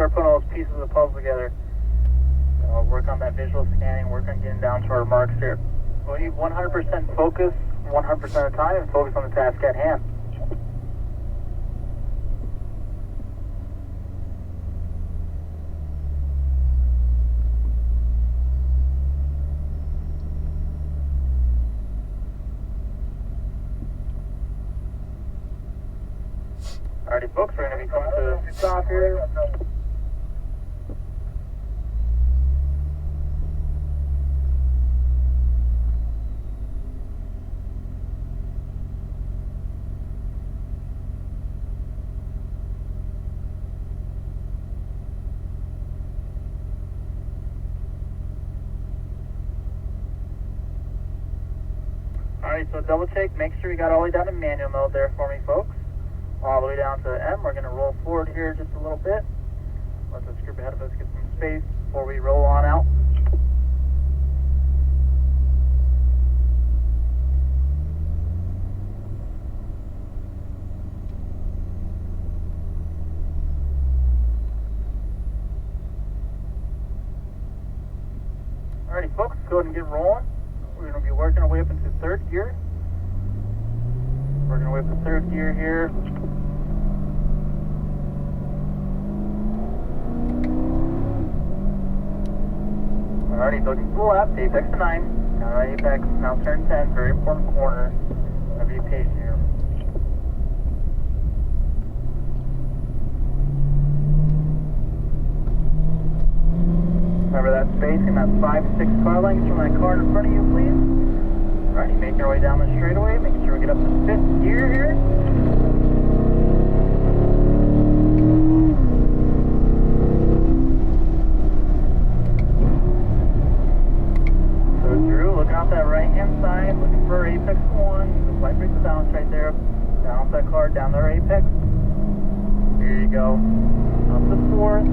start putting all those pieces of the puzzle together. Work on that visual scanning, work on getting down to our marks here. We need 100% focus 100% of the time and focus on the task at hand. Alrighty folks, we're going to be coming to a stop here. Alright, so double check, make sure you got all the way down to manual mode there for me folks. All the way down to M. We're going to roll forward here just a little bit. Let this group ahead of us get some space before we roll on out. Alrighty folks, let's go ahead and get rolling. We're going to be working our way up into third gear. Working our way up to third gear here. Alrighty, looking to the left, apex to 9. Now right apex, now turn 10, very important corner. I'll be patient here. Remember that spacing, that 5-6 car lengths from that car in front of you, please. Alrighty, making our way down the straightaway, making sure we get up to 5th gear here. So Drew, looking out that right-hand side, looking for apex 1. The light brake the balance right there. Down off that car, down there apex. Here you go. Up to 4th.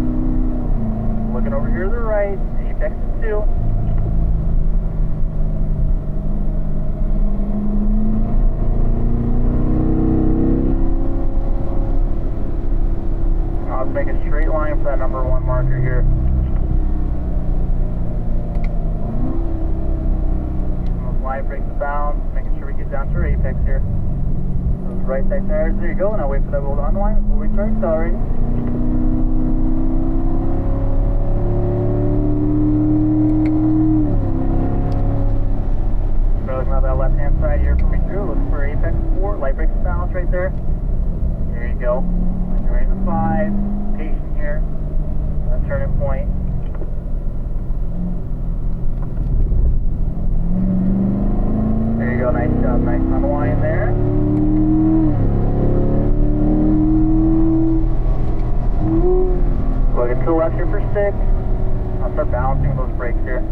Looking over here to the right, apex 2. Now let's make a straight line for that number 1 marker here. Light brake the balance, making sure we get down to our apex here. Those right side tires, there you go. Now wait for that roll on line before we start accelerating. Looking at that left-hand side here for me, Drew. Looking for apex 4, light brake balance right there. There you go. You're in the 5, patient here. That turning point. There you go, nice job, nice unwind there. Looking to the left here for 6. I'll start balancing those brakes here.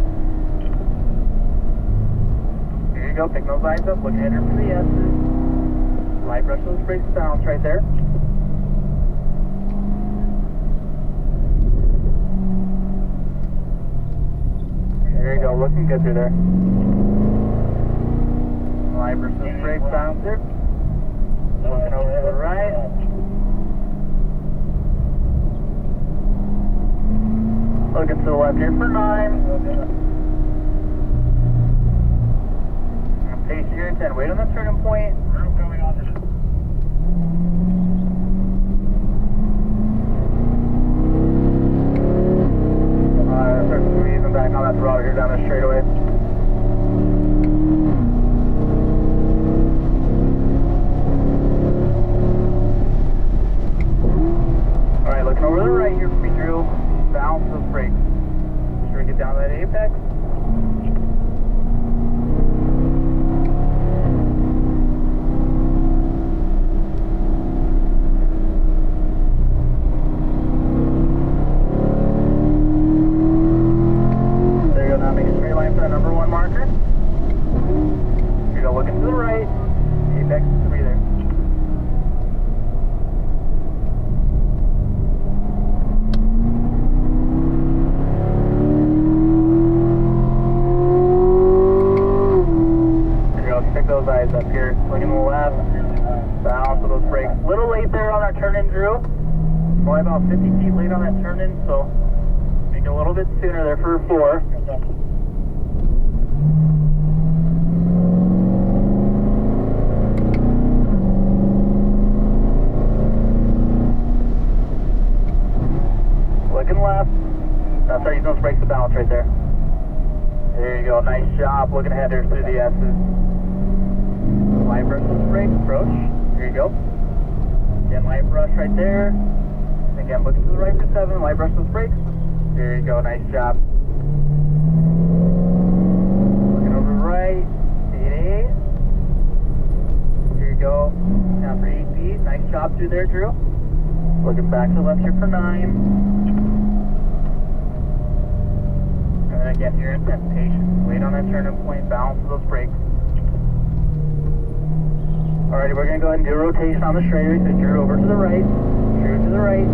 There you go, pick those eyes up, looking at her for the S's. Light brush those brakes balance right there. There you go, looking good through there. Light brush those brakes balance there. Looking over to the right. Looking to the left here for 9. Pace here in 10. Wait on that turning point. Going on to start squeezing back on that throttle here down the straightaway. Alright, looking over to the right here for me, Drew. Balance those brakes. Make sure we get down to that apex. Those eyes up here, looking to the left, balance of those brakes. A little late there on our turn-in, Drew. probably about 50 feet late on that turn in, so make it a little bit sooner there for 4. Looking left. Now start using those brakes to balance right there. There you go, nice job. Looking ahead there through the S's. Light brush those brakes, approach. There you go. Again, light brush right there. Again, looking to the right for 7, light brush those brakes. There you go, nice job. Looking over right, 8A. Here you go, down for 8B. Nice job through there, Drew. Looking back to the left here for 9. And then again, here in 10, patience. Wait on that turning point, balance those brakes. Alrighty, we're going to go ahead and do a rotation on the straightaway. So Drew over to the right, Drew to the right.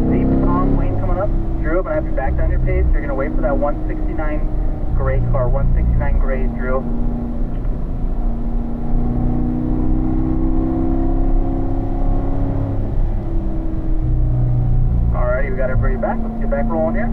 Zeep, Tom, Wayne coming up. Drew, I'm going to have you back down your pace. You're going to wait for that 169 gray car, 169 gray, Drew. Alrighty, we got everybody back. Let's get back rolling here.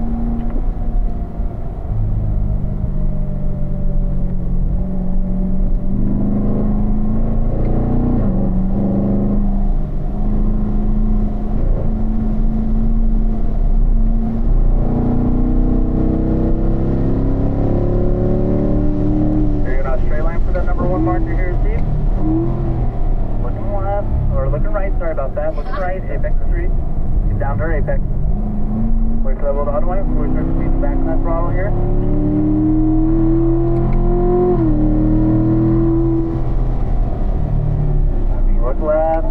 Sorry about that. Looking right, apex 3. Get down to our apex. Wait for that little unwind before we start speeding back on that throttle here. Look left.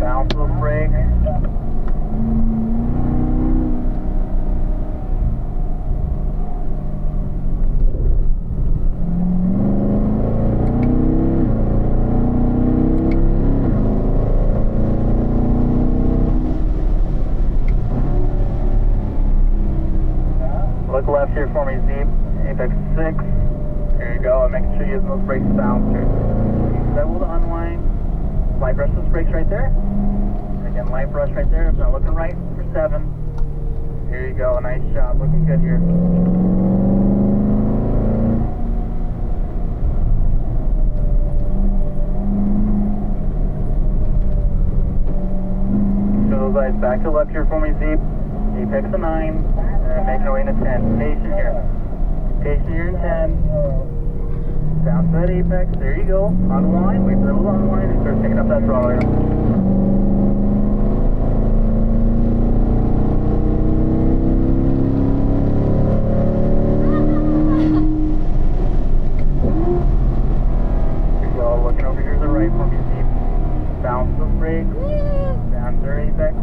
Balance those brakes. Look left here for me, Zeep. Apex 6. There you go. I'm making sure you're using those brakes to balance here. Use that wheel to unwind. Light brush those brakes right there. Again, light brush right there. Now looking right for 7. There you go. Nice job. Looking good here. Show those eyes back to the left here for me, Zeep. Apex a 9. And making our way into 10. Patient here. Patient here in 10. Down to that apex. There you go. Unwind. Wait for that little unwind and start picking up that throttle here. Here you go. Looking over here to the right for me, Zeep. Balance those brakes. Down to their apex.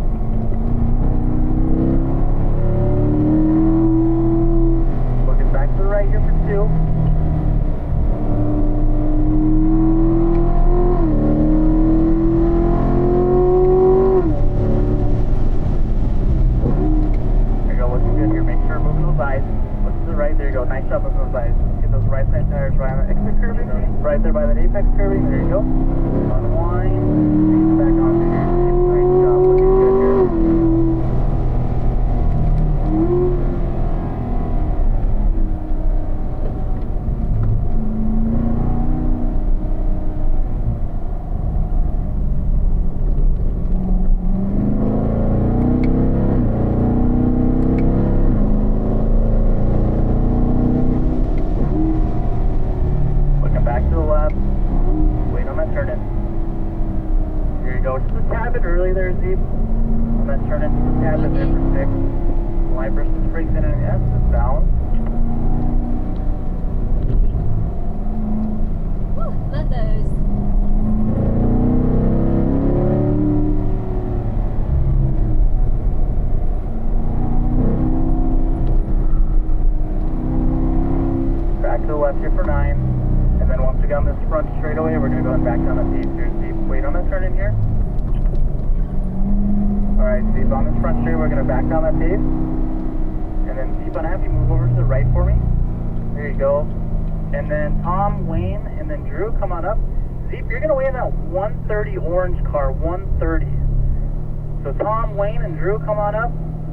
Back to the right here for 2. There you go, looking good here. Make sure we're moving those eyes. Look to the right, there you go. Nice job moving those eyes. Get those right side tires right on the exit curving. Right there by that apex curving. There you go. Unwind. Back onto here. Nice job. Looking good here. Back to the left. Wait on that turn in. Here you go. Just a tad bit early there, Zeep. On that turn in, just a tad bit there for 6. Light brush the brakes in and S. Just balance. Woo, love those. Back to the left here for 9. And then once we get on this front straightaway, we're going to go back down the page here. Zeep, wait on that turn in here. Alright, Zeep, on this front straightaway, we're going to back down that page. And then Zeep, I'm going to have you move over to the right for me. There you go. And then Tom, Wayne, and then Drew, come on up. Zeep, you're going to weigh in that 130 orange car, 130. So Tom, Wayne, and Drew, come on up.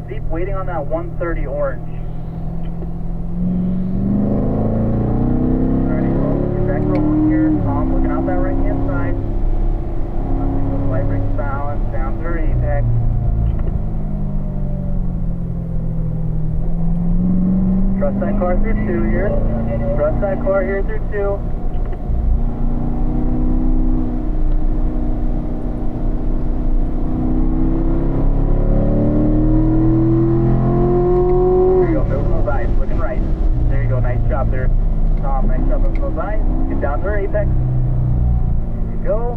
Zeep waiting on that 130 orange. Alrighty, folks, get back rolling here. Tom, looking out that right hand side. Light brakes balance, down to our apex. Trust that car through 2 here. Trust that car here through 2. There, Tom, nice job on those eyes. Get down to our apex. There you go.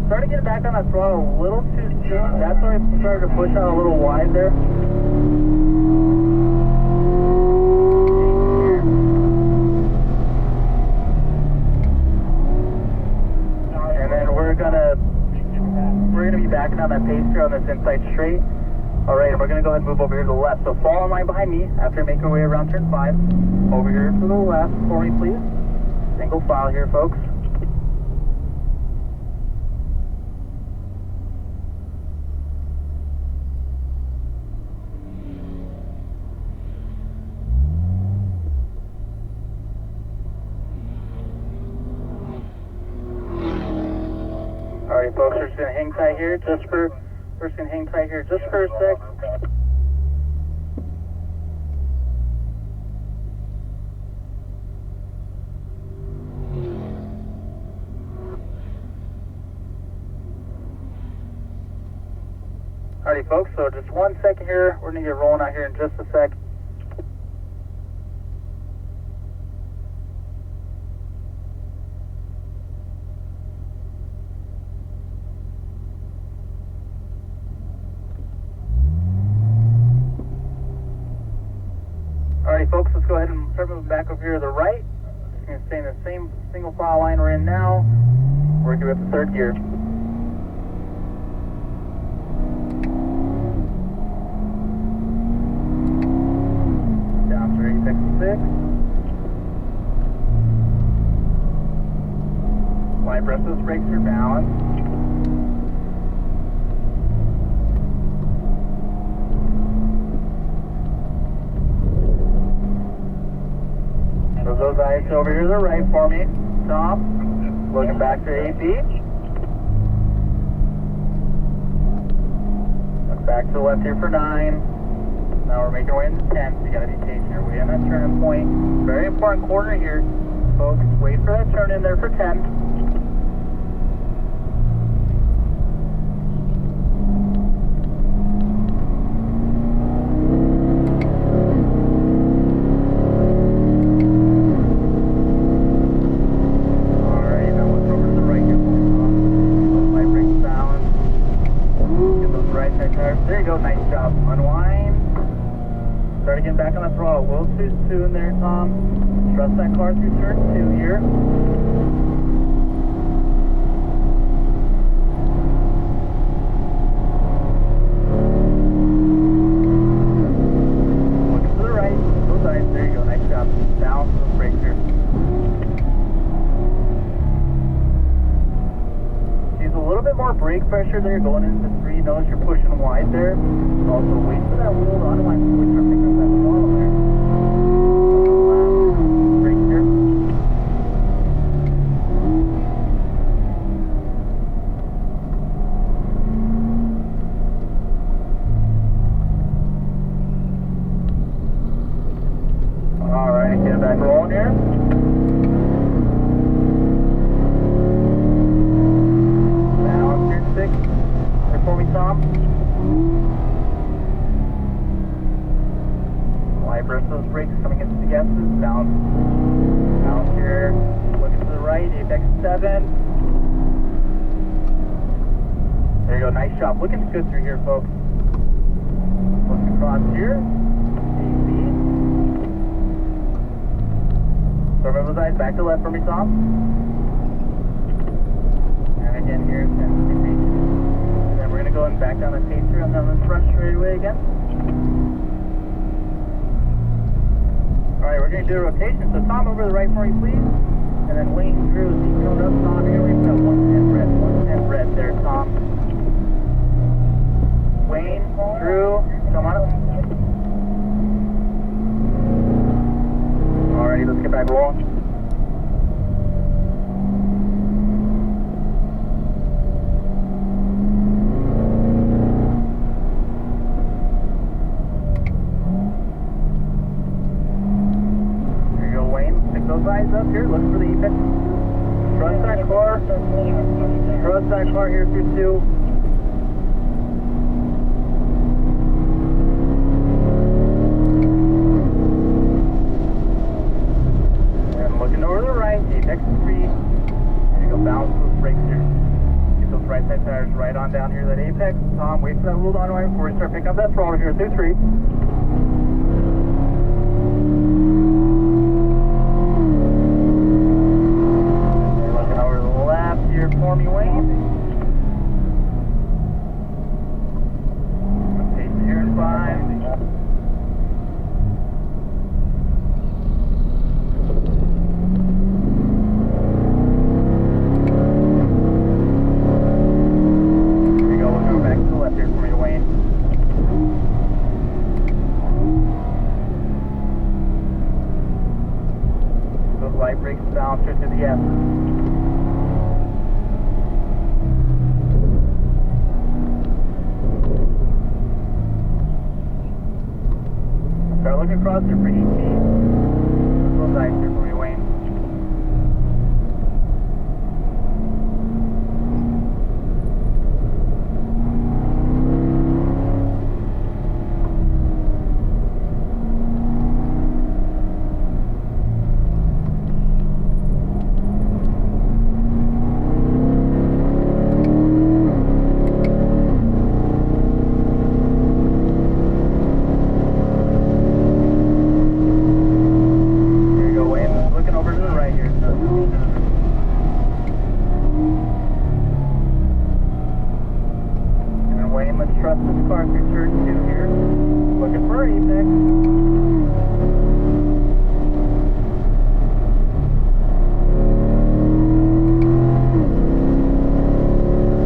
Started getting back on that throttle a little too soon. That's why I started to push out a little wide there. And then we're gonna be backing on that pace here on this inside straight. Alright, and we're going to go ahead and move over here to the left. So fall in line behind me after making our way around turn 5. Over here to the left for me, please. Single file here, folks. Alright, folks, we're just going to hang tight here just for... We're just going to hang tight here just for a sec. Alrighty, folks, so just 1 second here. We're going to get rolling out here in just a sec. Alrighty, folks, let's go ahead and start moving back over here to the right. Just going to stay in the same single file line we're in now. Working with the 3rd gear. Down to 866. Light brushless brakes are balanced. Those eyes over here to the right for me. Tom, looking back to AB. Look back to the left here for 9. Now we're making our way into 10, so you gotta be patient here. We're in that turning point. Very important corner here, folks. Wait for that turn in there for 10. There you go, nice job. Unwind. Start getting back on the throttle. A little too soon there, Tom. Trust that car through turn 2 here. Looking to the right. Those eyes. There you go, nice job. Balance those brakes here. Use a little bit more brake pressure there going into 3. Notice you're pushing wide there. Also wait for that wheel to unwind before we start picking up that throttle there. Brake here. Alright, get it back rolling here. For me, Tom. Light burst those brakes coming into the gases. Balance here. Looking to the right. Apex 7. There you go. Nice job. Looking good through here, folks. Looking across here. AC. So remember those eyes back to left for me, Tom. And again here, 10. We're going to go and back down the pace here on the front straightaway again. Alright, we're going to do a rotation. So Tom, over to the right for me, please. And then Wayne, Drew, Zeep, coming up. Tom, you're going to wait for that 110 red. 110 red there, Tom. Drew, come on up. Alrighty, let's get back rolling. There you go, Wayne. Pick those eyes up here, look for the apex. Trust that car. Trust that car here through 2. Over the right, apex is 3. There you go, balance those brakes here. Get those right side tires right on down here, that apex. Tom, wait for that hold on right before we start picking up that throttle here through 3. Looking over to the left here for me, Wayne. Pace here in 5. Light brakes balancer to the F. Start looking across here for ET. Those eyes here for me, Wayne. Let's trust this car through turn 2 here. Looking for an apex.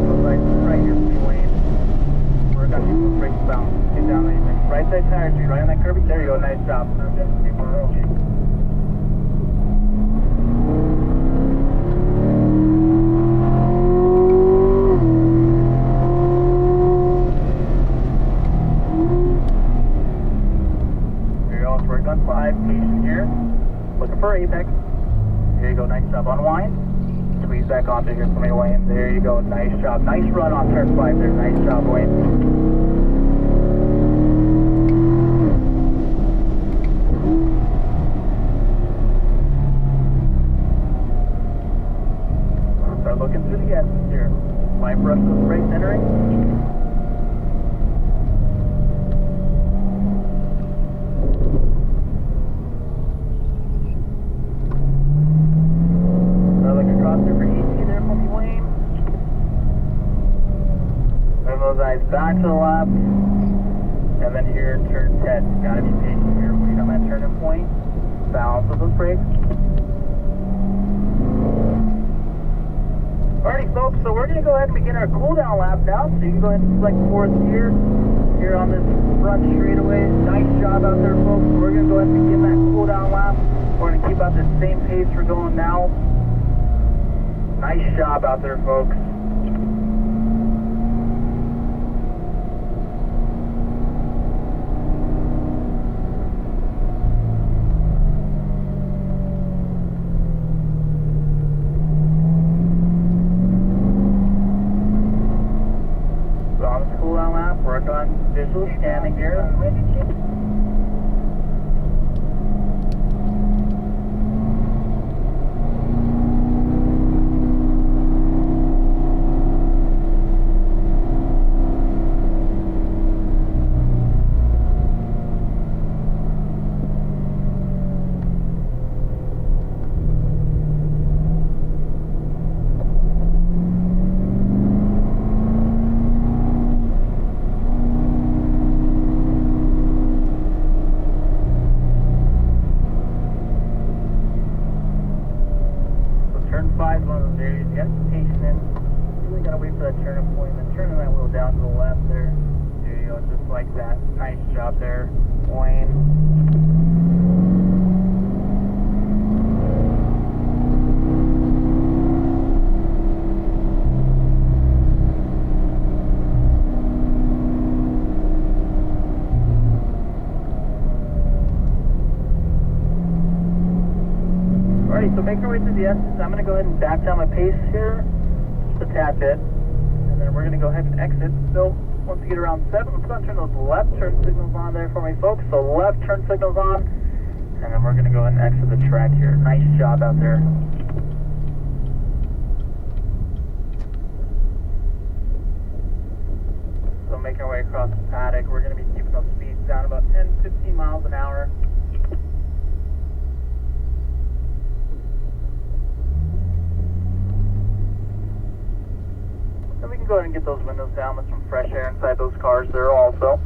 Those lights right here for me, Wayne. We're gonna keep those brakes balanced. Get down the apex. Right side tire street, right on that curvy. There you go, nice job. On 5, patient here. Looking for apex. There you go, nice job. Unwind. Squeeze back onto here for me, Wayne. There you go, nice job. Nice run on turn 5 there. Nice job, Wayne. Start looking through the S's here. Light brush those brakes entering. Those eyes back to the left, and then here turn 10. Gotta be patient here. Wait on that turning point. Balance with those brakes. Alrighty, folks. So we're gonna go ahead and begin our cool down lap now. So you can go ahead and select 4th gear here on this front straightaway. Nice job out there, folks. So we're gonna go ahead and begin that cool down lap. We're gonna keep out the same pace we're going now. Nice job out there, folks. Work on visual scanning here. Really gotta wait for that turning point and then turning that wheel down to the left there. There you go, just Like that. Nice job there, Wayne. Alrighty, so making our way through the S's, I'm going to go ahead and back down my pace here, just a tad bit, and then we're going to go ahead and exit. So once we get around 7, let's go and turn those left turn signals on there for me, folks. So left turn signals on, and then we're going to go ahead and exit the track here. Nice job out there. So making our way across the paddock, we're going to be keeping those speeds down about 10-15 miles an hour. Then we can go ahead and get those windows down with some fresh air inside those cars there also.